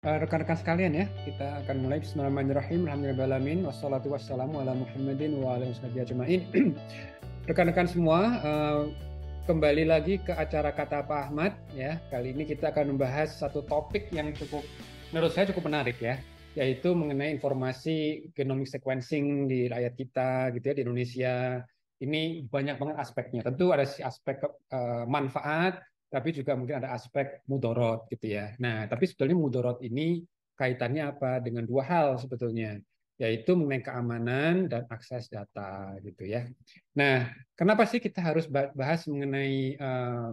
Rekan-rekan sekalian ya, kita akan mulai. Bismillahirrahmanirrahim. Alhamdulillahirrahmanirrahim. Wassalatu wassalamu ala Muhammadin wa ala washabihi ajma'in. Rekan-rekan semua, kembali lagi ke acara Kata Pak Ahmad ya. Kali ini kita akan membahas satu topik yang menurut saya cukup menarik ya, yaitu mengenai informasi genomic sequencing di rakyat kita gitu ya, di Indonesia. Ini banyak banget aspeknya. Tentu ada si aspek manfaat, tapi juga mungkin ada aspek mudorot gitu ya. Nah, tapi sebetulnya mudorot ini kaitannya apa dengan dua hal sebetulnya, yaitu mengenai keamanan dan akses data gitu ya. Nah, kenapa sih kita harus bahas mengenai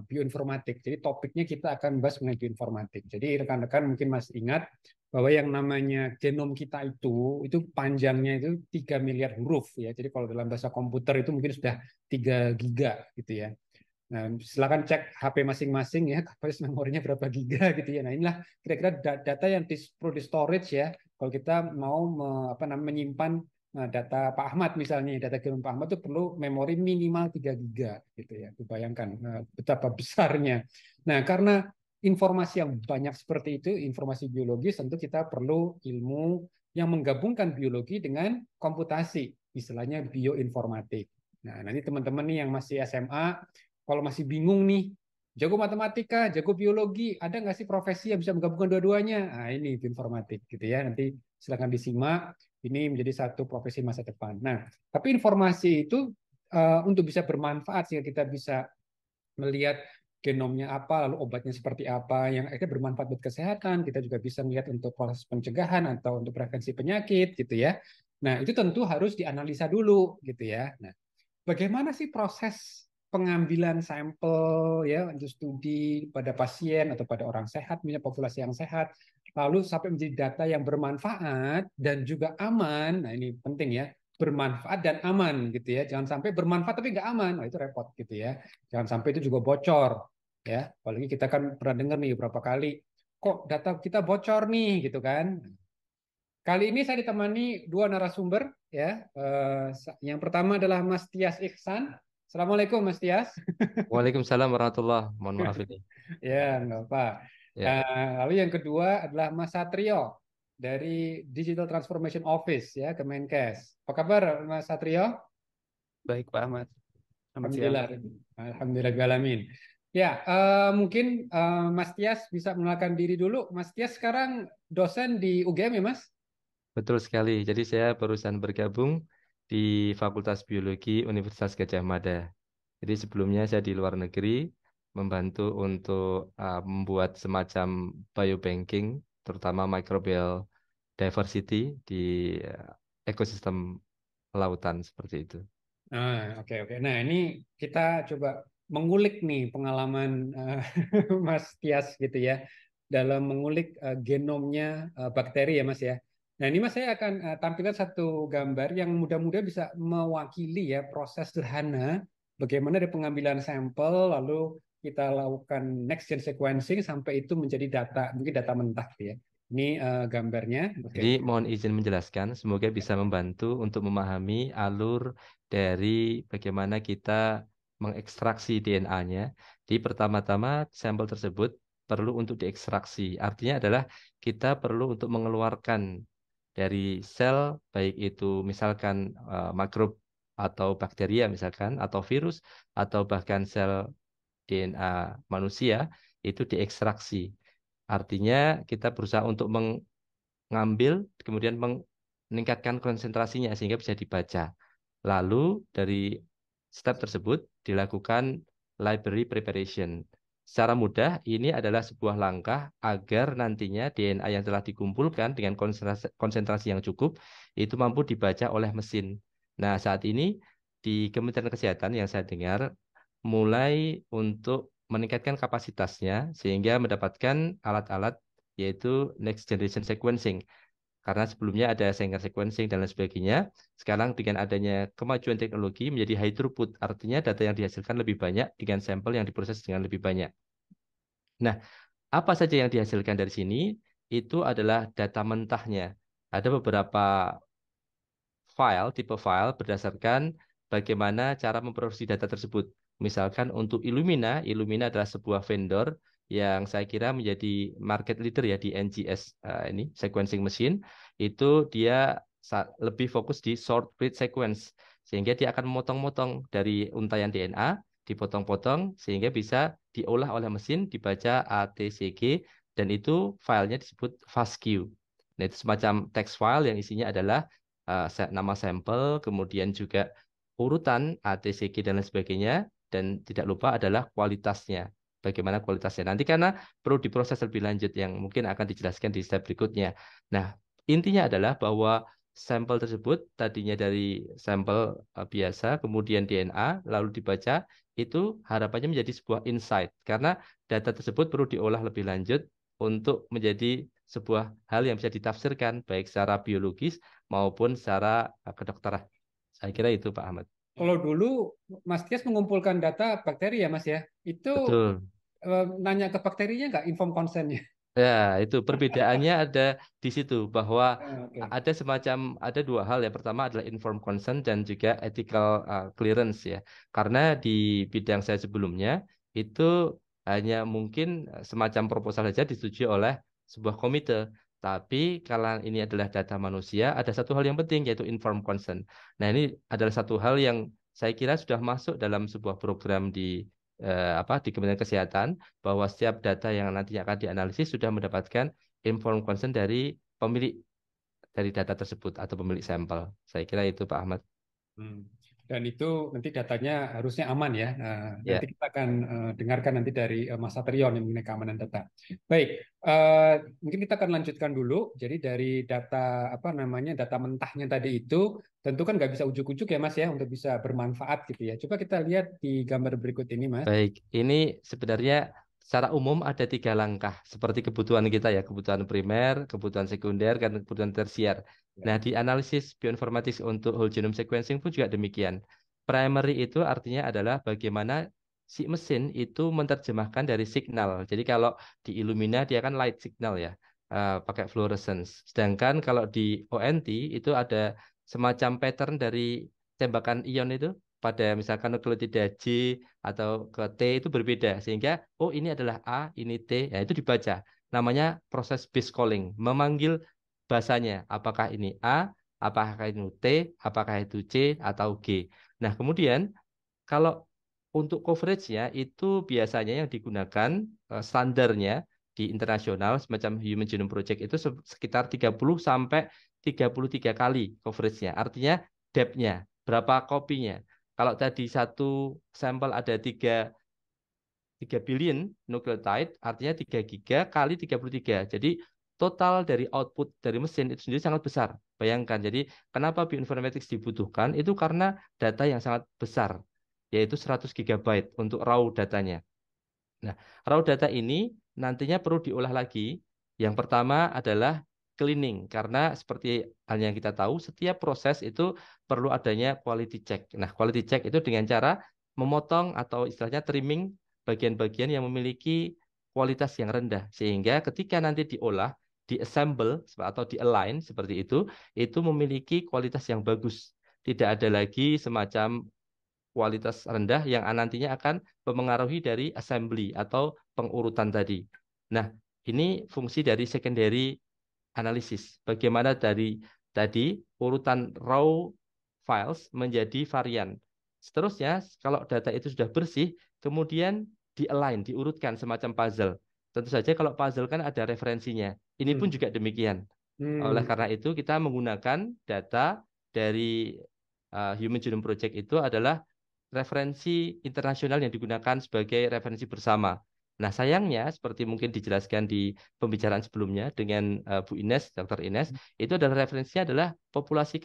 bioinformatik? Jadi topiknya kita akan bahas mengenai bioinformatik. Jadi rekan-rekan mungkin masih ingat bahwa yang namanya genom kita itu panjangnya itu 3 miliar huruf ya. Jadi kalau dalam bahasa komputer itu mungkin sudah 3 giga gitu ya. Nah, silakan cek HP masing-masing ya, kapasitas memorinya berapa giga gitu ya. Nah, inilah kira-kira data yang perlu di storage ya. Kalau kita mau menyimpan data Pak Ahmad misalnya, data genom Pak Ahmad itu perlu memori minimal 3 giga gitu ya. Bayangkan betapa besarnya. Nah, karena informasi yang banyak seperti itu, informasi biologis, tentu kita perlu ilmu yang menggabungkan biologi dengan komputasi, istilahnya bioinformatik. Nah, nanti teman-teman nih yang masih SMA, kalau masih bingung nih, jago matematika, jago biologi, ada nggak sih profesi yang bisa menggabungkan dua-duanya? Nah, ini informatik gitu ya. Nanti silakan disimak. Ini menjadi satu profesi masa depan. Nah, tapi informasi itu untuk bisa bermanfaat sehingga kita bisa melihat genomnya apa, lalu obatnya seperti apa, yang akhirnya bermanfaat buat kesehatan. Kita juga bisa melihat untuk proses pencegahan atau untuk prevensi penyakit gitu ya. Nah, itu tentu harus dianalisa dulu gitu ya. Nah, bagaimana sih proses pengambilan sampel ya untuk studi pada pasien atau pada orang sehat, punya populasi yang sehat, lalu sampai menjadi data yang bermanfaat dan juga aman. Nah ini penting ya, bermanfaat dan aman gitu ya. Jangan sampai bermanfaat tapi nggak aman, nah itu repot gitu ya. Jangan sampai itu juga bocor ya. Apalagi kita kan pernah dengar nih beberapa kali, kok data kita bocor nih gitu kan. Kali ini saya ditemani dua narasumber ya. Yang pertama adalah Mas Tias Ihsan. Assalamualaikum Mas Tias. Waalaikumsalam warahmatullah. Mohon maaf ini. Ya, nggak apa. Ya, Lalu yang kedua adalah Mas Satrio dari Digital Transformation Office ya, Kemenkes. Apa kabar Mas Satrio? Baik, Pak Ahmad. Selamat siang. Alhamdulillah. Alhamdulillahirrahmanirrahim. Ya, mungkin Mas Tias bisa mengenalkan diri dulu. Mas Tias sekarang dosen di UGM ya, Mas? betul sekali. Jadi saya barusan bergabung di Fakultas Biologi Universitas Gadjah Mada. Jadi sebelumnya saya di luar negeri membantu untuk membuat semacam biobanking, terutama microbial diversity di ekosistem lautan seperti itu. Oke oke. Nah, ini kita coba mengulik nih pengalaman Mas Tias gitu ya dalam mengulik genomnya bakteri ya Mas ya. Nah, ini Mas saya akan tampilkan satu gambar yang mudah-mudahan bisa mewakili ya proses sederhana bagaimana dari pengambilan sampel lalu kita lakukan next gen sequencing sampai itu menjadi data, mungkin data mentah ya. Ini gambarnya. Oke. Jadi mohon izin menjelaskan, semoga bisa membantu untuk memahami alur dari bagaimana kita mengekstraksi DNA-nya. Di pertama-tama sampel tersebut perlu untuk diekstraksi. Artinya adalah kita perlu untuk mengeluarkan dari sel, baik itu misalkan mikrob atau bakteria misalkan, atau virus, atau bahkan sel DNA manusia, itu diekstraksi. Artinya kita berusaha untuk ngambil, kemudian meningkatkan konsentrasinya sehingga bisa dibaca. Lalu dari step tersebut dilakukan library preparation. Secara mudah, ini adalah sebuah langkah agar nantinya DNA yang telah dikumpulkan dengan konsentrasi yang cukup itu mampu dibaca oleh mesin. Nah, saat ini di Kementerian Kesehatan yang saya dengar mulai untuk meningkatkan kapasitasnya sehingga mendapatkan alat-alat yaitu next generation sequencing. Karena sebelumnya ada Sanger sequencing dan lain sebagainya. Sekarang dengan adanya kemajuan teknologi menjadi high throughput. Artinya data yang dihasilkan lebih banyak dengan sampel yang diproses dengan lebih banyak. Nah, apa saja yang dihasilkan dari sini? Itu adalah data mentahnya. Ada beberapa tipe file berdasarkan bagaimana cara memproduksi data tersebut. Misalkan untuk Illumina, Illumina adalah sebuah vendor yang saya kira menjadi market leader ya di NGS ini sequencing machine, itu dia lebih fokus di short read sequence, sehingga dia akan memotong-motong dari untaian DNA, dipotong-potong sehingga bisa diolah oleh mesin, dibaca ATCG, dan itu filenya disebut FASTQ. Nah, itu semacam text file yang isinya adalah nama sampel, kemudian juga urutan ATCG dan lain sebagainya, dan tidak lupa adalah kualitasnya. Bagaimana kualitasnya nanti, karena perlu diproses lebih lanjut yang mungkin akan dijelaskan di step berikutnya. Nah, intinya adalah bahwa sampel tersebut tadinya dari sampel biasa, kemudian DNA, lalu dibaca, itu harapannya menjadi sebuah insight. Karena data tersebut perlu diolah lebih lanjut untuk menjadi sebuah hal yang bisa ditafsirkan, baik secara biologis maupun secara kedokteran. Saya kira itu, Pak Ahmad. Kalau dulu Mas Tias mengumpulkan data bakteri ya Mas ya, itu Betul. nanya ke bakterinya nggak inform consent-nya? Ya, itu perbedaannya ada di situ bahwa Oke. ada dua hal. Yang pertama adalah informed consent dan juga ethical clearance ya. Karena di bidang saya sebelumnya itu hanya mungkin semacam proposal saja disetujui oleh sebuah komite. Tapi kalau ini adalah data manusia, ada satu hal yang penting yaitu informed consent. Nah, ini adalah satu hal yang saya kira sudah masuk dalam sebuah program di Kementerian Kesehatan, bahwa setiap data yang nantinya akan dianalisis sudah mendapatkan informed consent dari pemilik dari data tersebut atau pemilik sampel. Saya kira itu, Pak Ahmad. Hmm. Dan itu nanti datanya harusnya aman ya. Nah, nanti Ya, kita akan dengarkan nanti dari Mas Satrion yang mengenai keamanan data. Baik, mungkin kita akan lanjutkan dulu. Jadi dari data apa namanya data mentahnya tadi itu tentu kan nggak bisa ujuk-ujuk ya Mas ya untuk bisa bermanfaat gitu ya. Coba kita lihat di gambar berikut ini Mas. baik. Ini sebenarnya secara umum ada 3 langkah seperti kebutuhan kita ya, kebutuhan primer, kebutuhan sekunder, dan kebutuhan tersier. Ya. Nah, di analisis bioinformatics untuk whole genome sequencing pun juga demikian. Primary itu artinya adalah bagaimana si mesin itu menerjemahkan dari signal. Jadi kalau di Illumina dia kan light signal ya, pakai fluorescence. Sedangkan kalau di ONT itu ada semacam pattern dari tembakan ion itu pada misalkan nukleotida J atau ke T itu berbeda, sehingga oh ini adalah A, ini T, ya itu dibaca. Namanya proses base calling, memanggil bahasanya apakah ini A, apakah itu T, apakah itu C atau G. Nah, kemudian kalau untuk coveragenya itu biasanya yang digunakan standarnya di internasional semacam Human Genome Project itu sekitar 30 sampai 33 kali coveragenya. Artinya depth-nya, berapa kopinya. Kalau tadi satu sampel ada 3 billion nucleotide, artinya 3 giga kali 33. Jadi total dari output dari mesin itu sendiri sangat besar. Bayangkan, jadi kenapa bioinformatics dibutuhkan? Itu karena data yang sangat besar, yaitu 100 gigabyte untuk raw datanya. Nah, raw data ini nantinya perlu diolah lagi. Yang pertama adalah cleaning, karena seperti halnya yang kita tahu, setiap proses itu perlu adanya quality check. Nah, quality check itu dengan cara memotong atau istilahnya trimming bagian-bagian yang memiliki kualitas yang rendah. Sehingga ketika nanti diolah, diassemble atau di-align seperti itu memiliki kualitas yang bagus. Tidak ada lagi semacam kualitas rendah yang nantinya akan mempengaruhi dari assembly atau pengurutan tadi. Nah, ini fungsi dari secondary analysis. Bagaimana dari tadi urutan raw files menjadi varian. Seterusnya, kalau data itu sudah bersih, kemudian di-align, diurutkan semacam puzzle. Tentu saja kalau puzzle kan ada referensinya. Ini pun Hmm. juga demikian. Oleh Hmm. karena itu, kita menggunakan data dari Human Genome Project itu adalah referensi internasional yang digunakan sebagai referensi bersama. Nah, sayangnya seperti mungkin dijelaskan di pembicaraan sebelumnya dengan Bu Ines, Dr. Ines, itu adalah referensinya adalah populasi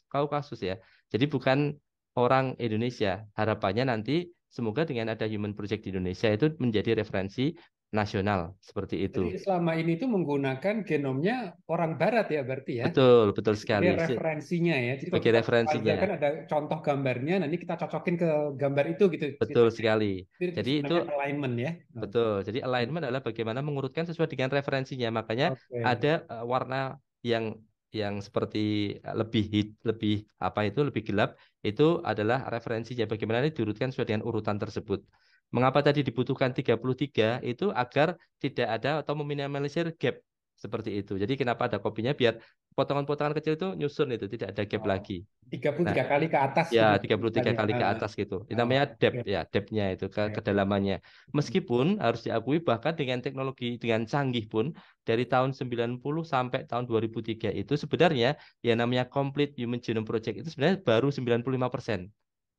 Kaukasus ya. Jadi bukan orang Indonesia. Harapannya nanti semoga dengan ada Human Project di Indonesia itu menjadi referensi nasional seperti Jadi itu. selama ini itu menggunakan genomnya orang Barat ya berarti ya. Betul, betul sekali. Sebagai referensinya ya. Jadi kalau Sebagai kita puzzle referensinya. kan ada contoh gambarnya, nanti kita cocokin ke gambar itu gitu Betul ceritanya. sekali. Itu Jadi itu sebenarnya alignment ya. betul. Jadi alignment adalah bagaimana mengurutkan sesuai dengan referensinya. Makanya Oke. ada warna yang seperti lebih apa itu lebih gelap, itu adalah referensinya. Bagaimana ini diurutkan sesuai dengan urutan tersebut. Mengapa tadi dibutuhkan 33 itu agar tidak ada atau meminimalisir gap seperti itu. Jadi kenapa ada kopinya biar potongan-potongan kecil itu nyusun itu tidak ada gap Oh, lagi. Nah, 33 kali ke atas ya, gitu 33 misalnya. kali ke atas gitu. Itu Oh, namanya oke. depth ya, depth-nya itu Oke, oke. kedalamannya. Meskipun harus diakui bahkan dengan teknologi dengan canggih pun dari tahun 90 sampai tahun 2003 itu sebenarnya yang namanya Complete Human Genome Project itu sebenarnya baru 95%.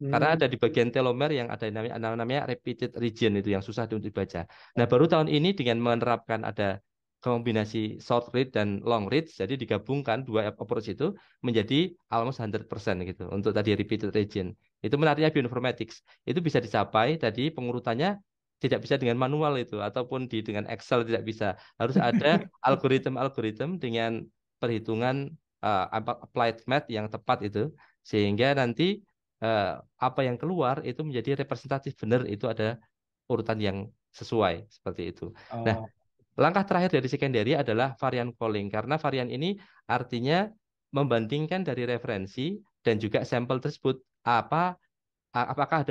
Karena Hmm, ada di bagian telomer yang ada namanya repeated region itu yang susah untuk dibaca. Nah, baru tahun ini dengan menerapkan ada kombinasi short read dan long read, jadi digabungkan dua approach itu menjadi almost 100% gitu untuk tadi repeated region. Itu menariknya bioinformatics. Itu bisa dicapai tadi pengurutannya tidak bisa dengan manual itu ataupun dengan Excel tidak bisa. Harus ada algoritma-algoritma dengan perhitungan applied math yang tepat itu sehingga nanti apa yang keluar itu menjadi representatif benar itu ada urutan yang sesuai seperti itu. Nah, oh, langkah terakhir dari secondary adalah varian calling karena varian ini artinya membandingkan dari referensi dan juga sampel tersebut apakah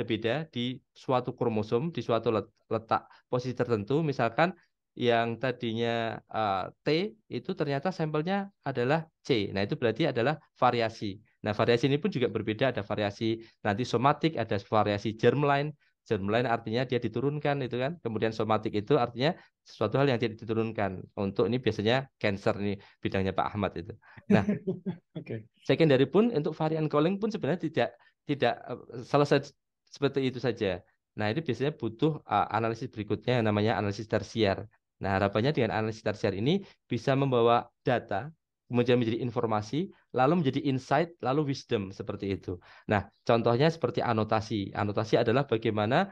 ada beda di suatu kromosom di suatu letak posisi tertentu misalkan yang tadinya T itu ternyata sampelnya adalah C. Nah, itu berarti adalah variasi. Nah, variasi ini pun juga berbeda, ada variasi nanti somatik, ada variasi germline. Germline artinya dia diturunkan itu kan. Kemudian somatik itu artinya sesuatu hal yang tidak diturunkan. Untuk ini biasanya cancer nih bidangnya Pak Ahmad itu. Nah, oke. secondary pun untuk varian calling pun sebenarnya tidak selesai seperti itu saja. Nah, itu biasanya butuh analisis berikutnya yang namanya analisis tersier. Nah, harapannya dengan analisis tersier ini bisa membawa data, kemudian menjadi informasi, lalu menjadi insight, lalu wisdom seperti itu. Nah, contohnya seperti anotasi. Anotasi adalah bagaimana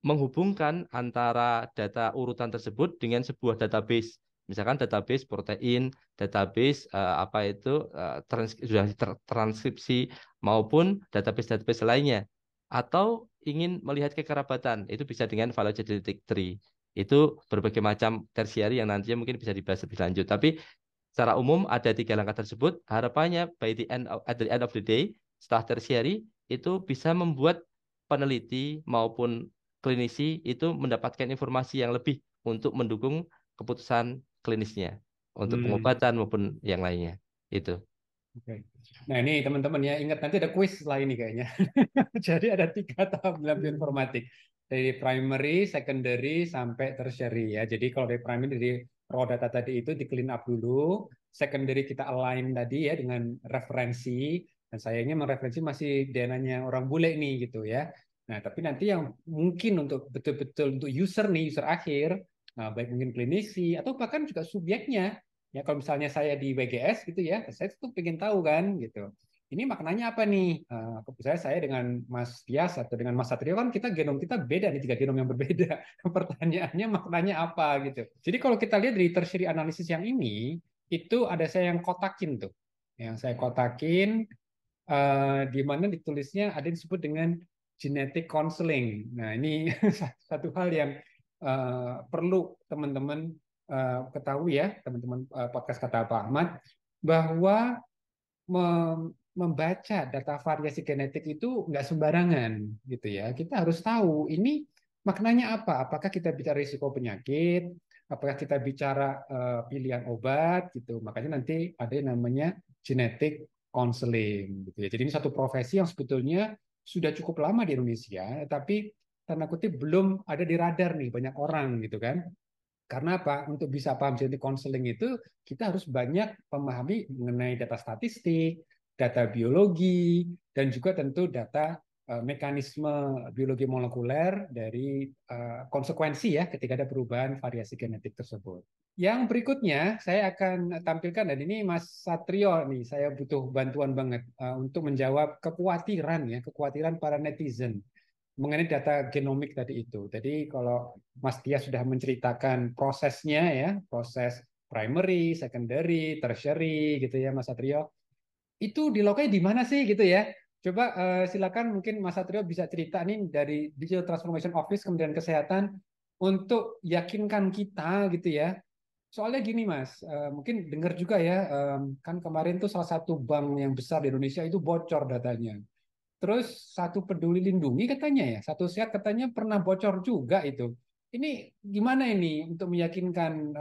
menghubungkan antara data urutan tersebut dengan sebuah database. Misalkan database protein, database apa itu sudah transkripsi maupun database-database lainnya. Atau ingin melihat kekerabatan, itu bisa dengan phylogenetic tree. Itu berbagai macam tersieri yang nantinya mungkin bisa dibahas lebih lanjut. Tapi secara umum ada 3 langkah tersebut. Harapannya at the end of the day, setelah tersieri itu bisa membuat peneliti maupun klinisi itu mendapatkan informasi yang lebih untuk mendukung keputusan klinisnya untuk Hmm, pengobatan maupun yang lainnya. Itu. oke. Nah ini teman-teman ya ingat nanti ada kuis setelah ini kayaknya. Jadi ada 3 tahap dalam bioinformatik dari primary, secondary sampai tertiary ya. Jadi kalau dari primary dari raw data tadi itu di clean up dulu, secondary kita align tadi ya dengan referensi dan sayangnya referensi masih DNA-nya orang bule nih gitu ya. Nah tapi nanti yang mungkin untuk betul-betul untuk user nih user akhir, nah, baik mungkin klinisi atau bahkan juga subjeknya. Ya kalau misalnya saya di WGS gitu ya, saya tuh pengen tahu kan gitu. Ini maknanya apa nih? Saya dengan Mas Tias atau dengan Mas Satrio kan kita genom kita beda nih 3 genom yang berbeda. Pertanyaannya maknanya apa gitu. Jadi kalau kita lihat dari tertiary analisis yang ini itu ada saya yang kotakin tuh. Yang saya kotakin di mana ditulisnya ada yang disebut dengan genetic counseling. Nah, ini satu hal yang perlu teman-teman ketahui ya, teman-teman podcast kata Pak Ahmad, bahwa membaca data variasi genetik itu nggak sembarangan gitu ya. Kita harus tahu ini maknanya apa. Apakah kita bicara risiko penyakit, apakah kita bicara pilihan obat gitu. Makanya nanti ada yang namanya genetic counseling gitu ya. Jadi ini satu profesi yang sebetulnya sudah cukup lama di Indonesia, tapi tanda kutip belum ada di radar nih banyak orang gitu kan. Karena apa? Untuk bisa paham genetic counseling itu kita harus banyak memahami mengenai data statistik, data biologi, dan juga tentu data mekanisme biologi molekuler dari konsekuensi ya ketika ada perubahan variasi genetik tersebut. Yang berikutnya saya akan tampilkan dan ini Mas Satrio nih saya butuh bantuan banget untuk menjawab kekhawatiran para netizen mengenai data genomik tadi itu. Jadi kalau Mas Tia sudah menceritakan prosesnya ya, proses primary, secondary, tertiary gitu ya Mas Satrio. Itu dilakukan di mana sih gitu ya? Coba silakan mungkin Mas Satrio bisa cerita nih dari Digital Transformation Office Kementerian Kesehatan untuk yakinkan kita gitu ya. Soalnya gini Mas, mungkin dengar juga ya, kan kemarin tuh salah satu bank yang besar di Indonesia itu bocor datanya. terus satu peduli lindungi katanya ya, satu sehat katanya pernah bocor juga itu. Ini gimana ini untuk meyakinkan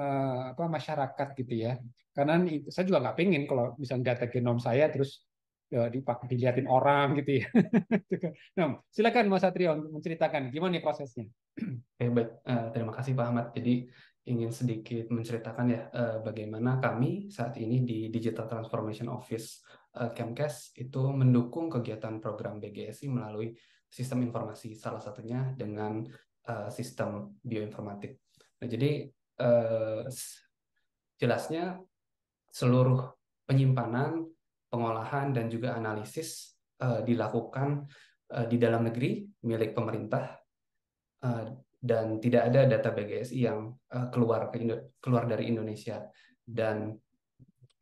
apa masyarakat gitu ya? Karena saya juga nggak pengen kalau misalnya data genom saya terus dilihatin orang gitu ya. Nah, silakan Mas Satrio untuk menceritakan gimana nih prosesnya. Baik. Terima kasih Pak Ahmad. Jadi ingin sedikit menceritakan ya bagaimana kami saat ini di Digital Transformation Office Kemkes itu mendukung kegiatan program BGSI melalui sistem informasi, salah satunya dengan sistem bioinformatik. Nah, jadi jelasnya seluruh penyimpanan, pengolahan, dan juga analisis dilakukan di dalam negeri milik pemerintah, dan tidak ada data BGSI yang keluar dari Indonesia. Dan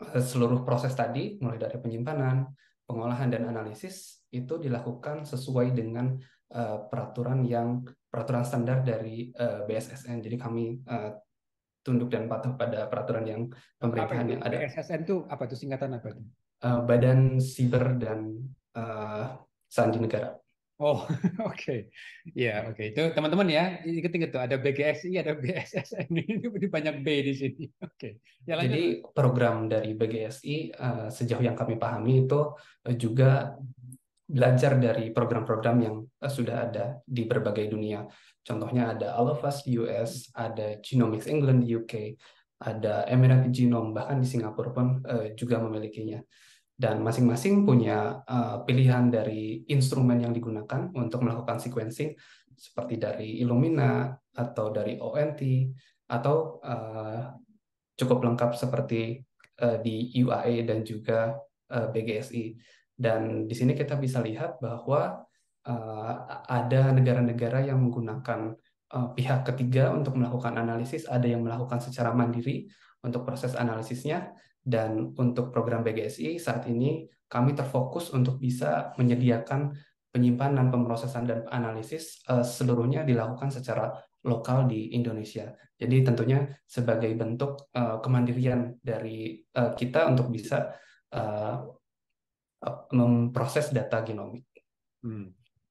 seluruh proses tadi, mulai dari penyimpanan, pengolahan, dan analisis, itu dilakukan sesuai dengan peraturan standar dari BSSN. Jadi kami tunduk dan patuh pada peraturan yang Apa pemerintahan itu? yang ada. BSSN itu apa itu singkatan apa itu? Badan Siber dan Sandi Negara. Oh, oke. Ya, oke. Itu teman-teman ya, ingat-ingat tuh ada BGSI, ada BSSN ini banyak B di sini. Oke. Ya lanjut. Jadi program dari BGSI sejauh yang kami pahami itu juga belajar dari program-program yang sudah ada di berbagai dunia. Contohnya ada All of Us di US, ada Genomics England di UK, ada Emirate Genome, bahkan di Singapura pun juga memilikinya. Dan masing-masing punya pilihan dari instrumen yang digunakan untuk melakukan sequencing, seperti dari Illumina atau dari ONT, atau cukup lengkap seperti di UAE dan juga BGSI. Dan di sini kita bisa lihat bahwa ada negara-negara yang menggunakan pihak ketiga untuk melakukan analisis, ada yang melakukan secara mandiri untuk proses analisisnya, dan untuk program BGSI saat ini kami terfokus untuk bisa menyediakan penyimpanan, pemrosesan, dan analisis seluruhnya dilakukan secara lokal di Indonesia. Jadi tentunya sebagai bentuk kemandirian dari kita untuk bisa memproses data genomik.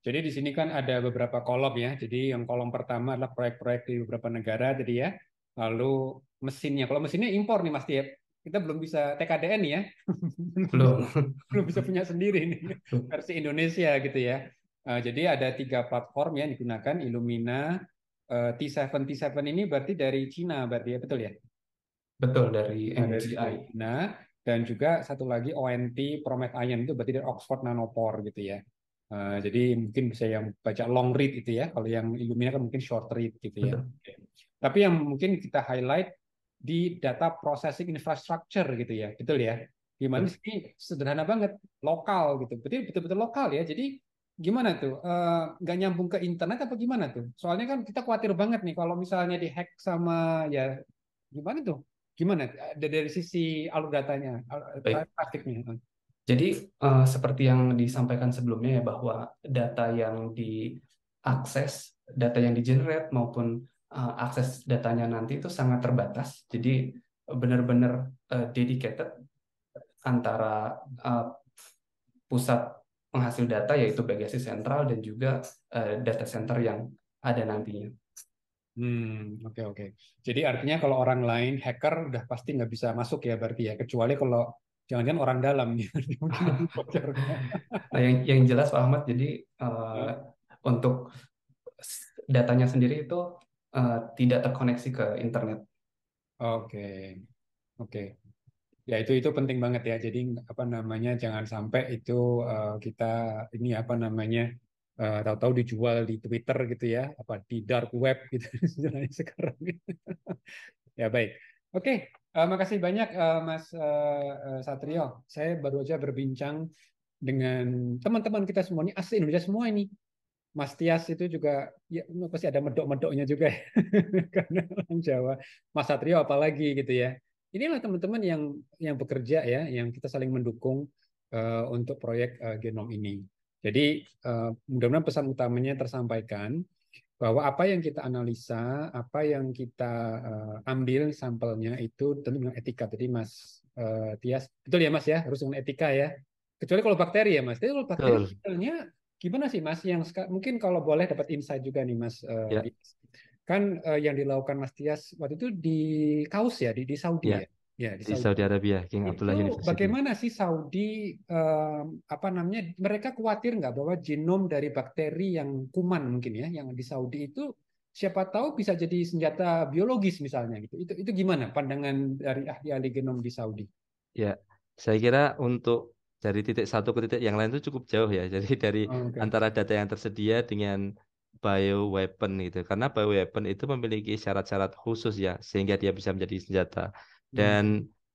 Jadi di sini kan ada beberapa kolom ya. Jadi yang kolom pertama adalah proyek-proyek di beberapa negara jadi ya. Lalu mesinnya. Kalau mesinnya impor nih Mas Tiep. Kita belum bisa TKDN ya. Belum. Belum bisa punya sendiri nih versi Indonesia gitu ya. Jadi ada 3 platform yang digunakan Illumina, T7 ini berarti dari Cina berarti ya, betul ya? Betul, dari Nah, dari MGI. Cina, dan juga satu lagi ONT Promet Ion itu berarti dari Oxford Nanopore gitu ya. Jadi mungkin bisa yang baca long read itu ya, kalau yang Illumina kan mungkin short read gitu ya. Betul. Oke. Tapi yang mungkin kita highlight di data processing infrastructure gitu ya, betul ya. Gimana Betul. sih, sederhana banget, lokal gitu, betul-betul lokal ya. Jadi gimana tuh, nggak nyambung ke internet apa gimana tuh? Soalnya kan kita khawatir banget nih kalau misalnya dihack sama ya gimana tuh? Gimana dari sisi alur datanya, Baik. praktiknya? Jadi seperti yang disampaikan sebelumnya ya, bahwa data yang diakses, data yang di-generate maupun akses datanya nanti itu sangat terbatas. Jadi benar-benar dedicated antara pusat penghasil data yaitu BGSI Sentral dan juga data center yang ada nantinya. Oke oke. Jadi artinya kalau orang lain hacker udah pasti nggak bisa masuk ya berarti ya, kecuali kalau jangan-jangan orang dalam nih mungkin yang bocornya. Nah, yang jelas Pak Ahmad, jadi untuk datanya sendiri itu tidak terkoneksi ke internet. Oke oke. Ya itu penting banget ya. Jadi apa namanya jangan sampai itu kita ini apa namanya tahu-tahu dijual di Twitter gitu ya, apa di dark web gitu istilahnya sekarang. Ya baik. Oke, makasih banyak Mas Satrio. Saya baru aja berbincang dengan teman-teman kita semua ini asli Indonesia semua ini. Mas Tias itu juga ya pasti ada medok-medoknya juga ya. Karena orang Jawa. Mas Satrio apalagi gitu ya. Inilah teman-teman yang bekerja ya, yang kita saling mendukung untuk proyek genom ini. Jadi mudah-mudahan pesan utamanya tersampaikan bahwa apa yang kita analisa, apa yang kita ambil sampelnya itu tentu dengan etika. Jadi Mas Tias, betul ya Mas ya, harus dengan etika ya. Kecuali kalau bakteri ya Mas. Tapi kalau bakteri Betul. sebetulnya gimana sih Mas? Yang mungkin kalau boleh dapat insight juga nih Mas. Ya, Kan yang dilakukan Mas Tias waktu itu di Kaus ya, di ya, Saudi ya. Ya, di di Saudi. Saudi Arabia, King Abdullah Itu University. bagaimana sih Saudi apa namanya? Mereka khawatir nggak bahwa genom dari bakteri yang kuman mungkin ya, yang di Saudi itu siapa tahu bisa jadi senjata biologis misalnya gitu. Itu gimana pandangan dari ahli-ahli genom di Saudi? Ya, saya kira untuk dari titik satu ke titik yang lain itu cukup jauh ya. Jadi dari Oh, oke. antara data yang tersedia dengan bioweapon gitu. Karena bioweapon itu memiliki syarat-syarat khusus ya, sehingga dia bisa menjadi senjata. Hmm. Dan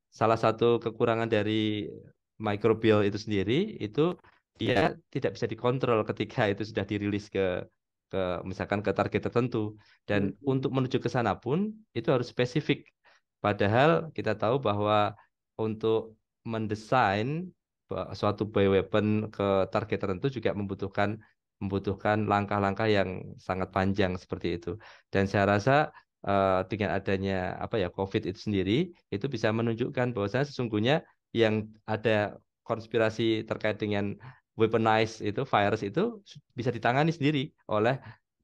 salah satu kekurangan dari microbial itu sendiri itu dia tidak bisa dikontrol ketika itu sudah dirilis ke misalkan ke target tertentu. Dan Hmm. untuk menuju ke sana pun itu harus spesifik. Padahal kita tahu bahwa untuk mendesain suatu bioweapon ke target tertentu juga membutuhkan membutuhkan langkah-langkah yang sangat panjang seperti itu. Dan saya rasa dengan adanya apa ya COVID itu sendiri itu bisa menunjukkan bahwasanya sesungguhnya yang ada konspirasi terkait dengan weaponize itu virus itu bisa ditangani sendiri oleh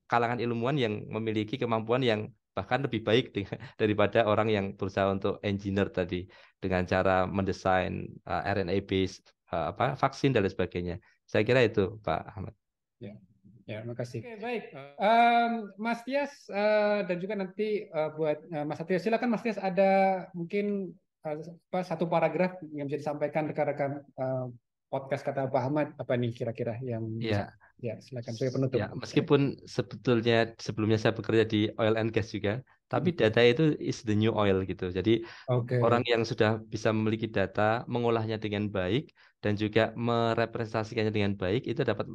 kalangan ilmuwan yang memiliki kemampuan yang bahkan lebih baik daripada orang yang berusaha untuk engineer tadi dengan cara mendesain RNA based apa vaksin dan lain sebagainya. Saya kira itu Pak Ahmad. Ya, ya, makasih. Oke, baik. Mas Tias dan juga nanti buat Mas Satrio, silakan Mas Tias ada mungkin satu paragraf yang bisa disampaikan rekan-rekan podcast kata Pak Ahmad apa nih kira-kira yang bisa Ya, ya silakan sebagai penutup. ya, meskipun sebetulnya sebelumnya saya bekerja di oil and gas juga, tapi data itu is the new oil gitu. Jadi orang Oke. yang sudah bisa memiliki data, mengolahnya dengan baik, dan juga merepresentasikannya dengan baik, itu dapat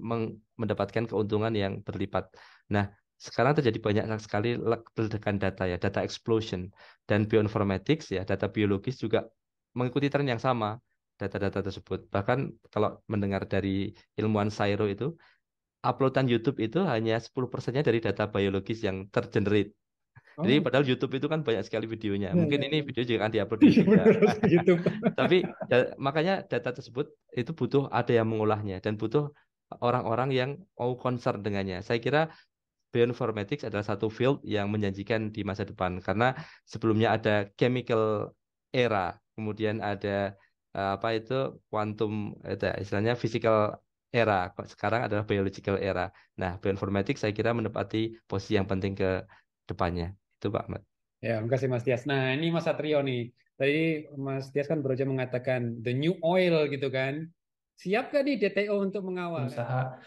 mendapatkan keuntungan yang berlipat. Nah, sekarang terjadi banyak sekali ledakan data ya, data explosion. Dan bioinformatics ya, data biologis juga mengikuti tren yang sama, data-data tersebut. Bahkan kalau mendengar dari ilmuwan Sairo itu, uploadan YouTube itu hanya 10%-nya dari data biologis yang tergenerate. Jadi Oh, padahal YouTube itu kan banyak sekali videonya. ya, Mungkin ya, ini ya. video juga akan diupload di Iya YouTube ya. benar harus ke YouTube. Tapi makanya data tersebut itu butuh ada yang mengolahnya dan butuh orang-orang yang mau concern dengannya. Saya kira bioinformatics adalah satu field yang menjanjikan di masa depan karena sebelumnya ada chemical era, kemudian ada apa itu quantum itu istilahnya physical era. Kok sekarang adalah biological era. Nah, bioinformatics saya kira menempati posisi yang penting ke depannya. Itu Pak Ahmad. Ya, makasih Mas Tias. Nah, ini Mas Satrio nih. Tadi Mas Tias kan baru aja mengatakan the new oil gitu kan. Siap gak nih DTO untuk mengawal? Berusaha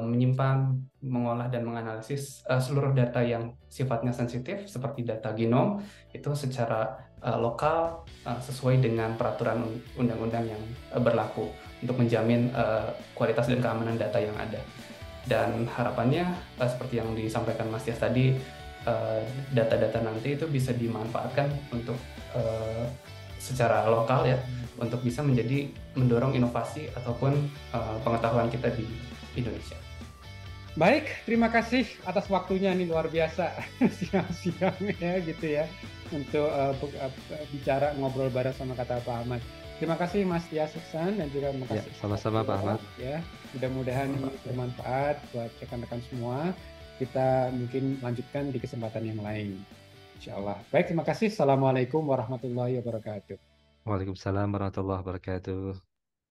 menyimpan, mengolah dan menganalisis seluruh data yang sifatnya sensitif seperti data genom itu secara lokal sesuai dengan peraturan undang-undang yang berlaku untuk menjamin kualitas dan keamanan data yang ada. Dan harapannya seperti yang disampaikan Mas Tias tadi, data-data nanti itu bisa dimanfaatkan untuk secara lokal ya, untuk bisa menjadi mendorong inovasi ataupun pengetahuan kita di Indonesia. Baik, terima kasih atas waktunya nih luar biasa siang-siang ya gitu ya untuk bicara ngobrol bareng sama kata Pak Ahmad. Terima kasih Mas Tias Iksan dan juga terima Ya, kasih sama-sama Pak Ahmad. ya. Mudah-mudahan ini bermanfaat buat rekan-rekan semua. Kita mungkin lanjutkan di kesempatan yang lain. Insya Allah. Baik, terima kasih. Assalamualaikum warahmatullahi wabarakatuh. Waalaikumsalam warahmatullahi wabarakatuh.